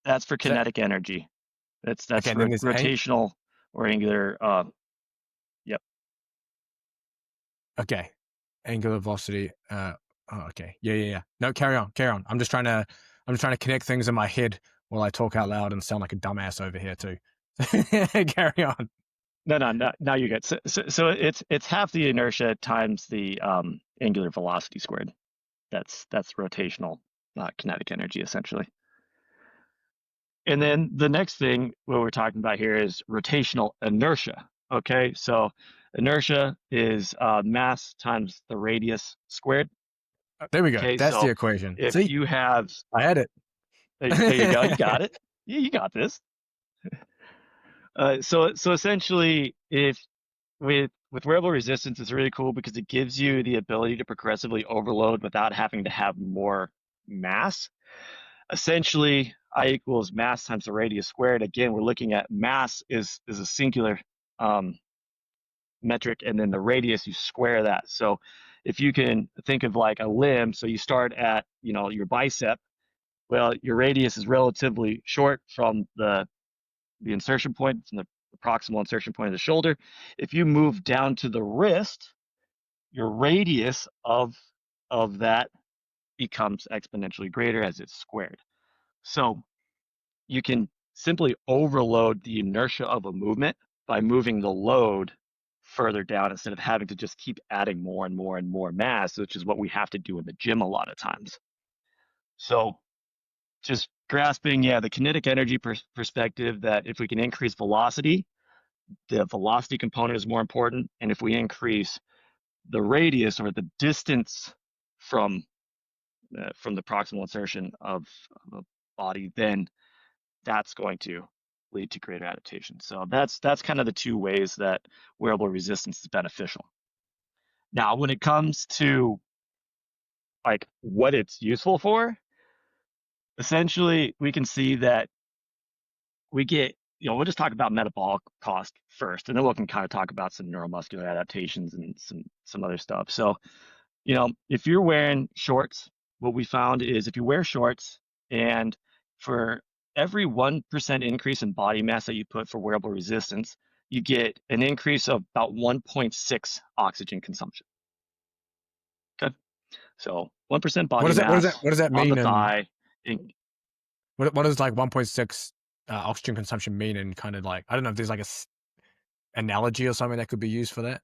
That's for Is that kinetic energy. That's okay? And then there's rotational or angular. Yep. okay, angular velocity. Oh, okay. Yeah. No, carry on. I'm just trying to connect things in my head while I talk out loud and sound like a dumbass over here too. Carry on. No. Now you get so it's half the inertia times the angular velocity squared. That's rotational kinetic energy essentially. And then the next thing what we're talking about here is rotational inertia. Okay, so inertia is mass times the radius squared. There we go. Okay, That's the so equation. if See, you have, I had it. there you go, you got it. You got this. So essentially, if with wearable resistance, it's really cool because it gives you the ability to progressively overload without having to have more mass. Essentially, I equals mass times the radius squared. Again, we're looking at mass is a singular metric, and then the radius, you square that. So if you can think of like a limb, so you start at your bicep. Well, your radius is relatively short from the insertion point, from the proximal insertion point of the shoulder. If you move down to the wrist, your radius of that becomes exponentially greater as it's squared. So you can simply overload the inertia of a movement by moving the load further down instead of having to just keep adding more and more and more mass, which is what we have to do in the gym a lot of times. So just grasping, the kinetic energy perspective, that if we can increase velocity, the velocity component is more important. And if we increase the radius or the distance from the proximal insertion of a body, then that's going to lead to greater adaptation. So that's kind of the two ways that wearable resistance is beneficial. Now, when it comes to like what it's useful for, essentially we can see that we get, we'll just talk about metabolic cost first, and then we can kind of talk about some neuromuscular adaptations and some other stuff. So, if you're wearing shorts, what we found is if you wear shorts and for every 1% increase in body mass that you put for wearable resistance, you get an increase of about 1.6 oxygen consumption. Okay. So 1% body mass What does that on mean? the And thigh. what does like 1.6 oxygen consumption mean? And kind of like, I don't know if there's like a analogy or something that could be used for that.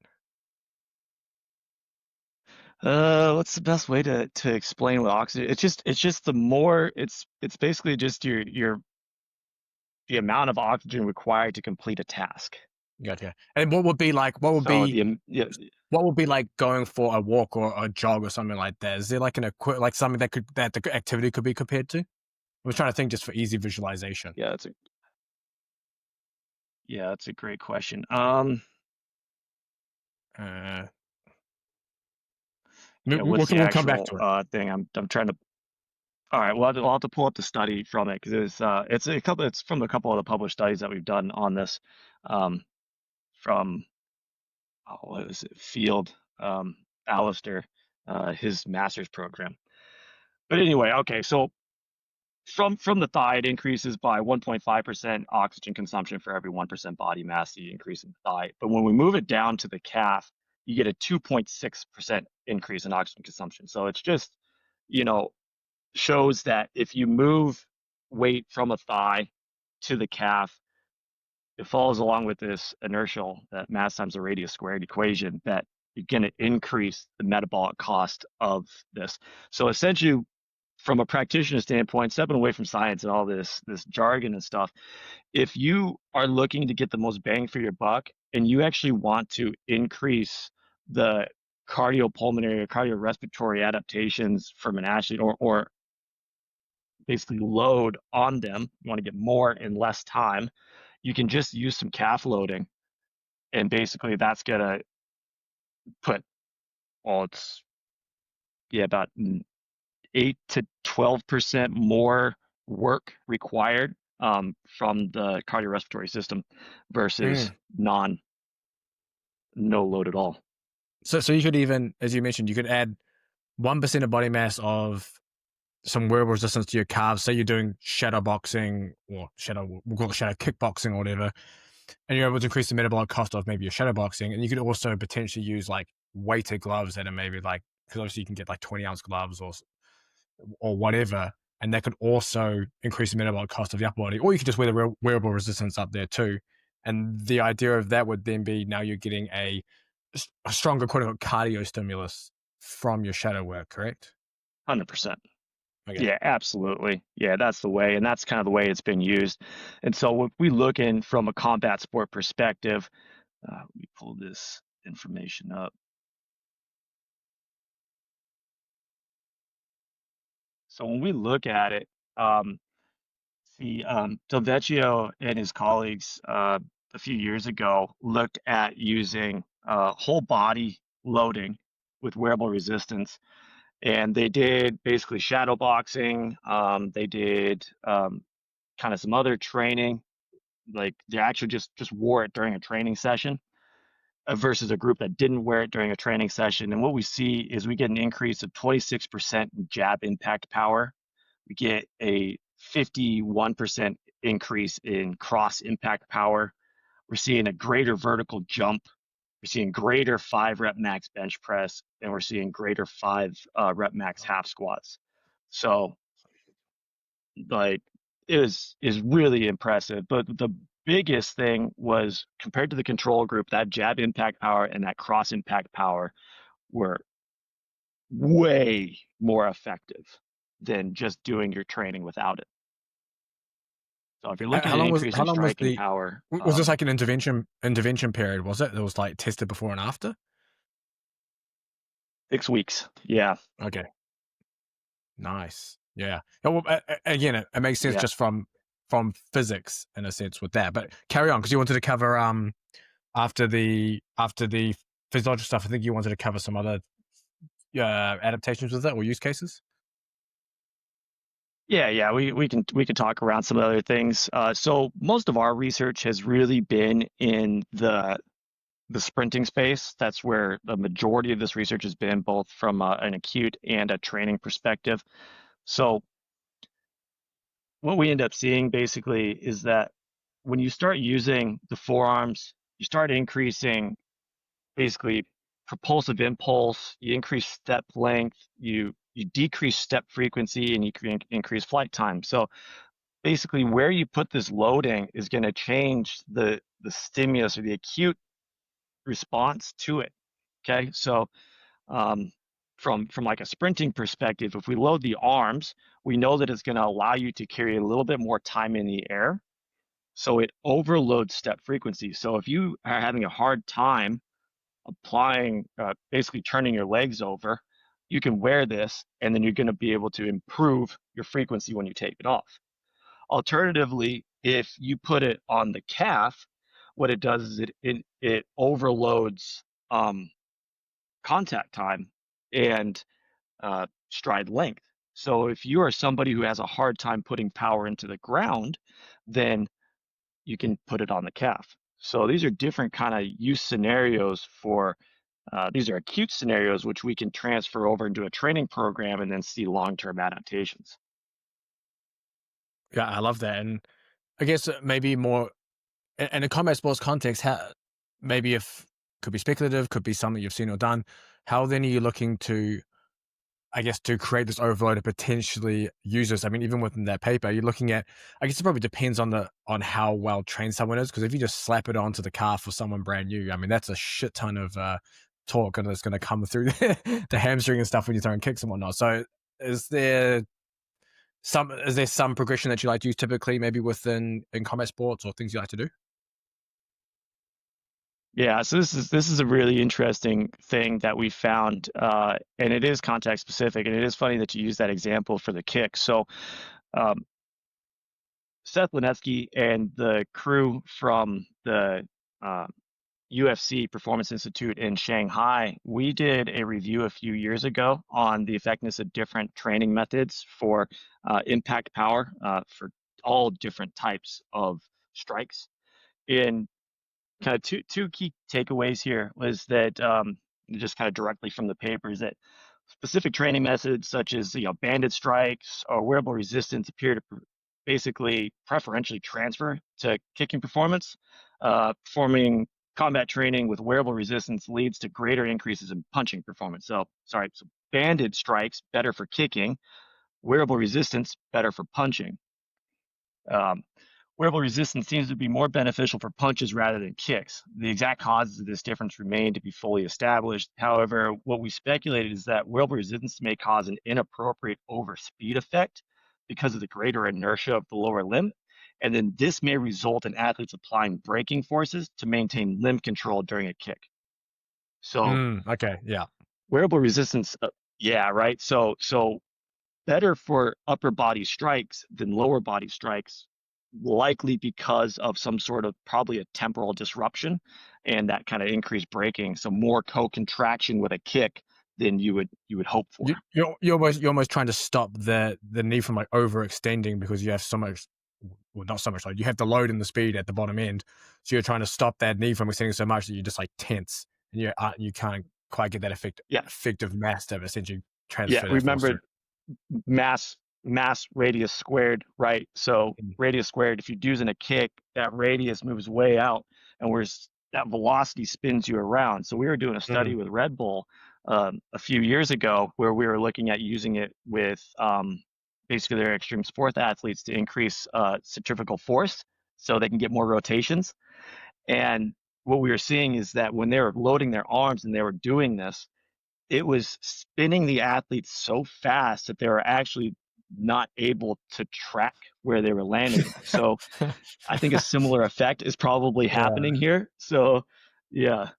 What's the best way to explain what oxygen? It's just the more it's basically just the amount of oxygen required to complete a task. Gotcha. And what would be like? So What would be like going for a walk or a jog or something like that? Is there like like something that the activity could be compared to? I was trying to think just for easy visualization. yeah, Yeah, that's a great question. Uh, Yeah, what's the we'll come back actual to it. thing? I'm trying to. All right, well, I'll have to pull up the study from it because it's a couple. It's from a couple of the published studies that we've done on this, um, from what is it, Field, Alistair, his master's program. But anyway, okay, so from the thigh, it increases by 1.5% oxygen consumption for every 1% body mass that you increase in the thigh. But when we move it down to the calf, you get a 2.6% increase in oxygen consumption. So it's just, you know, shows that if you move weight from a thigh to the calf, it follows along with this inertial, that mass times the radius squared equation, that you're going to increase the metabolic cost of this. So essentially, from a practitioner standpoint, stepping away from science and all this jargon and stuff, if you are looking to get the most bang for your buck and you actually want to increase the cardiopulmonary or cardiorespiratory adaptations from an athlete, or basically load on them, you want to get more in less time, you can just use some calf loading, and basically that's gonna put, well, it's, yeah, about 8 to 12% more work required, from the cardiorespiratory system versus Mm. no load at all. So you could even, as you mentioned, you could add 1% of body mass of some wearable resistance to your calves. Say you're doing shadow boxing or we'll call it shadow kickboxing or whatever, and you're able to increase the metabolic cost of maybe your shadow boxing. And you could also potentially use like weighted gloves that are maybe like, because obviously you can get like 20-ounce gloves or whatever, and that could also increase the metabolic cost of the upper body. Or you could just wear the wearable resistance up there too. And the idea of that would then be now you're getting a stronger quote unquote cardio stimulus from your shadow work, correct? 100%. Okay. Yeah, absolutely. Yeah, that's the way, and that's kind of the way it's been used. And so if we look in from a combat sport perspective, let me pull this information up. So when we look at it, Del Vecchio and his colleagues, a few years ago, looked at using whole body loading with wearable resistance, and they did basically shadow boxing. They did kind of some other training, like they actually just wore it during a training session, versus a group that didn't wear it during a training session. And what we see is we get an increase of 26% in jab impact power. We get a 51% increase in cross impact power. We're seeing a greater vertical jump. We're seeing greater 5 rep max bench press, and we're seeing greater 5 rep max half squats. So, like, is really impressive. But the biggest thing was, compared to the control group, that jab impact power and that cross impact power were way more effective than just doing your training without it. So if you're looking How at long was increasing striking the power, was this like an intervention period? Was it? It was like tested before and after. 6 weeks. Yeah, Okay, nice. Yeah. Yeah, well, again, it makes sense yeah, just from physics in a sense with that. But carry on because you wanted to cover after the physiological stuff. I think you wanted to cover some other adaptations with that or use cases. yeah. We can talk around some other things. So most of our research has really been in the sprinting space. That's where the majority of this research has been, both from an acute and a training perspective. So what we end up seeing basically is that when you start using the forearms, you start increasing basically propulsive impulse, you increase step length, you decrease step frequency, and you can increase flight time. So basically, where you put this loading is going to change the stimulus or the acute response to it. Okay, so um, from like a sprinting perspective, if we load the arms, we know that it's going to allow you to carry a little bit more time in the air. So it overloads step frequency. So if you are having a hard time applying, basically turning your legs over, you can wear this, and then you're going to be able to improve your frequency when you take it off. Alternatively, if you put it on the calf, what it does is it overloads contact time and stride length. So if you are somebody who has a hard time putting power into the ground, then you can put it on the calf. So these are different kind of use scenarios for these are acute scenarios which we can transfer over into a training program and then see long-term adaptations. Yeah, I love that. And I guess maybe more in a combat sports context, how maybe if could be speculative, could be something you've seen or done. How then are you looking to, I guess, to create this overload of potentially users? I mean, even within that paper, you're looking at. I guess it probably depends on how well trained someone is. Because if you just slap it onto the calf for someone brand new, I mean, that's a shit ton of torque, and it's going to come through the hamstring and stuff when you're throwing kicks and whatnot. So, is there some progression that you like to use typically, maybe within in combat sports or things you like to do? Yeah, so this is a really interesting thing that we found, and it is context specific, and it is funny that you use that example for the kick. So um, Seth Linetsky and the crew from the uh, UFC Performance Institute in Shanghai, we did a review a few years ago on the effectiveness of different training methods for impact power for all different types of strikes. In kind of two key takeaways here was that just kind of directly from the paper is that specific training methods such as banded strikes or wearable resistance appear to basically preferentially transfer to kicking performance. Performing combat training with wearable resistance leads to greater increases in punching performance. So banded strikes better for kicking, wearable resistance better for punching. Um, Wearable resistance seems to be more beneficial for punches rather than kicks. The exact causes of this difference remain to be fully established. However, what we speculated is that wearable resistance may cause an inappropriate overspeed effect because of the greater inertia of the lower limb. And then this may result in athletes applying braking forces to maintain limb control during a kick. So Okay, yeah. wearable resistance, yeah, right. So better for upper body strikes than lower body strikes, likely because of some sort of probably a temporal disruption and that kind of increased braking. So more co-contraction with a kick than you would hope for. You're almost trying to stop the knee from like overextending because you have so much, well, not so much load. You have the load and the speed at the bottom end, so you're trying to stop that knee from extending so much that you just like tense, and you can't quite get that Yeah, effective mass to essentially yeah. transfer that force Remember through. mass radius squared, right? So Mm. radius squared, if you're using a kick, that radius moves way out, and that velocity spins you around. So we were doing a study Mm. with Red Bull a few years ago where we were looking at using it with basically their extreme sports athletes to increase centrifugal force so they can get more rotations. And what we were seeing is that when they were loading their arms and they were doing this, it was spinning the athletes so fast that they were actually not able to track where they were landing. So I think a similar effect is probably Yeah. happening here. So yeah.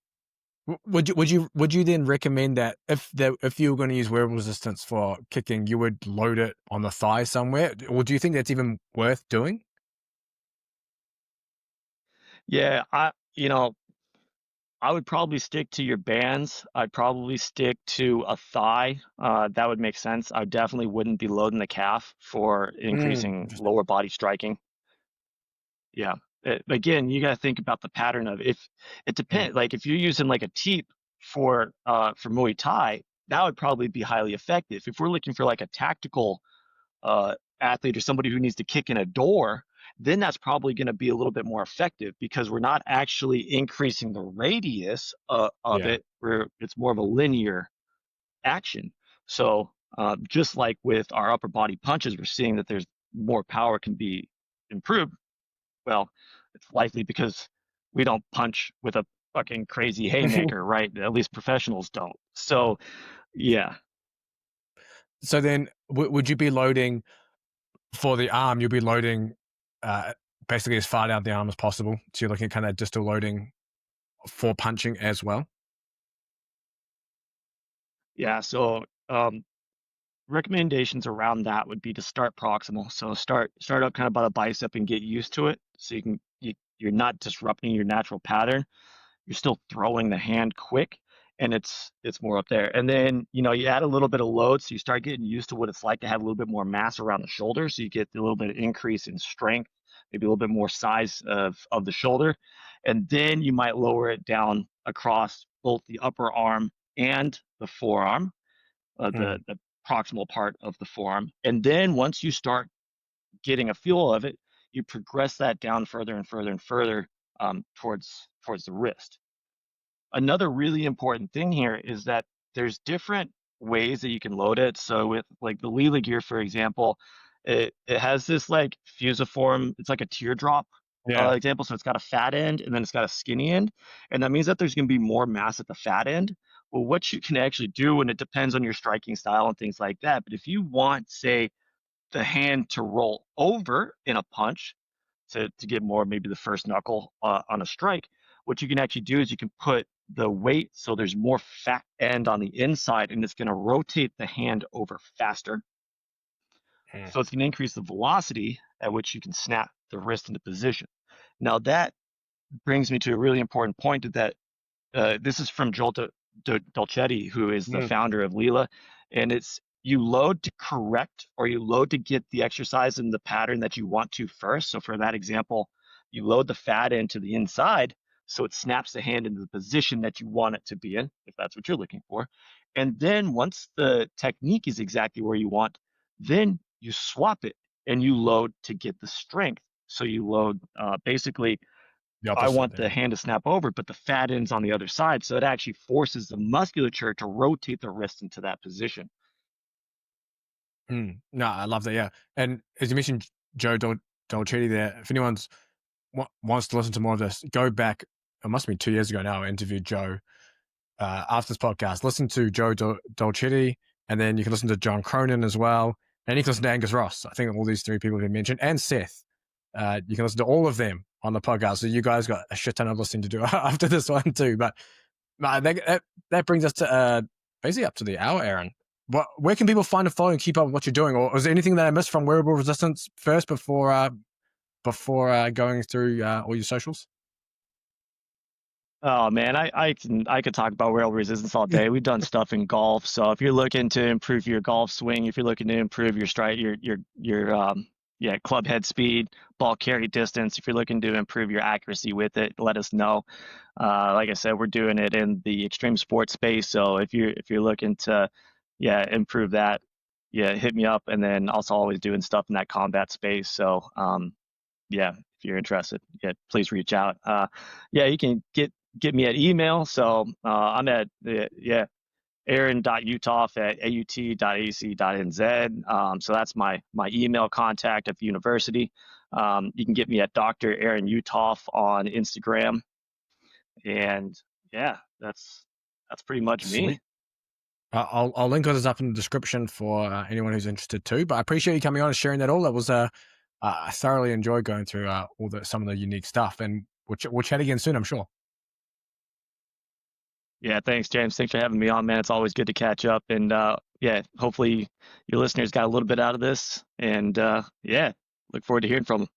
Would you then recommend that if you were going to use wearable resistance for kicking, you would load it on the thigh somewhere, or do you think that's even worth doing? Yeah, I would probably stick to your bands. I'd probably stick to a thigh. That would make sense. I definitely wouldn't be loading the calf for increasing Interesting. lower body striking. Yeah. Again, you got to think about the pattern of if it Mm. depends. Like if you're using like a teep for Muay Thai, that would probably be highly effective. If we're looking for like a tactical athlete or somebody who needs to kick in a door, then that's probably going to be a little bit more effective because we're not actually increasing the radius of Yeah. it. Where it's more of a linear action. So just like with our upper body punches, we're seeing that there's more power can be improved. Well, it's likely because we don't punch with a fucking crazy haymaker, right? At least professionals don't. So, yeah. So then, would you be loading for the arm? You'll be loading uh, basically as far down the arm as possible. So you're looking at kind of distal loading for punching as well. Yeah. So, recommendations around that would be to start proximal. So start up kind of by the bicep and get used to it. So you can you're not disrupting your natural pattern. You're still throwing the hand quick, and it's more up there. And then you add a little bit of load, so you start getting used to what it's like to have a little bit more mass around the shoulder. So you get a little bit of increase in strength, maybe a little bit more size of the shoulder, and then you might lower it down across both the upper arm and the forearm, Mm, the proximal part of the forearm. And then once you start getting a feel of it, you progress that down further and further and further towards the wrist. Another really important thing here is that there's different ways that you can load it. So with like the Leela gear, for example, it has this like fusiform, it's like a teardrop yeah. example. So it's got a fat end and then it's got a skinny end. And that means that there's going to be more mass at the fat end. Well, what you can actually do, and it depends on your striking style and things like that. But if you want, say, the hand to roll over in a punch to get more maybe the first knuckle on a strike, what you can actually do is you can put the weight so there's more fat end on the inside and it's going to rotate the hand over faster. Mm, So it's going to increase the velocity at which you can snap the wrist into position. Now that brings me to a really important point that this is from Joel Dolcetti, who is the mm, founder of Leela, and it's you load to correct or you load to get the exercise in the pattern that you want to first. So for that example, you load the fat into the inside, so it snaps the hand into the position that you want it to be in, if that's what you're looking for. And then once the technique is exactly where you want, then you swap it and you load to get the strength. So you load basically the I opposite want then. the hand to snap over, but the fat end's on the other side. So it actually forces the musculature to rotate the wrist into that position. Mm. No, I love that. Yeah, and as you mentioned, Dolcetti there. If anyone's wants to listen to more of this, go back. It must be 2 years ago now. I interviewed Joe after this podcast. Listen to Joe Dolcetti, and then you can listen to John Cronin as well, and you can listen to Angus Ross. I think all these three people have been mentioned, and Seth. You can listen to all of them on the podcast. So you guys got a shit ton of listening to do after this one too. But that brings us to basically up to the hour, Aaron. Where can people find a follow and keep up with what you're doing? Or is there anything that I missed from Wearable Resistance first before going through all your socials? Oh man, I could talk about wearable resistance all day. We've done stuff in golf. So if you're looking to improve your golf swing, if you're looking to improve your strike, your yeah, club head speed, ball carry distance, if you're looking to improve your accuracy with it, let us know. Like I said, we're doing it in the extreme sports space. So if you're looking to improve that, yeah, hit me up. And then also always doing stuff in that combat space. So yeah, if you're interested, yeah, please reach out. Yeah, you can get me at email. So I'm at aaron.uthoff@aut.ac.nz. So that's my email contact at the university. You can get me at Dr. Aaron Uthoff on Instagram, and yeah, that's pretty much me. Sweet. I'll link all this up in the description for anyone who's interested too. But I appreciate you coming on and sharing that all. That was I thoroughly enjoyed going through some of the unique stuff, and we'll chat again soon, I'm sure. Yeah, thanks, James. Thanks for having me on, man. It's always good to catch up, and yeah, hopefully your listeners got a little bit out of this, and yeah, look forward to hearing from them.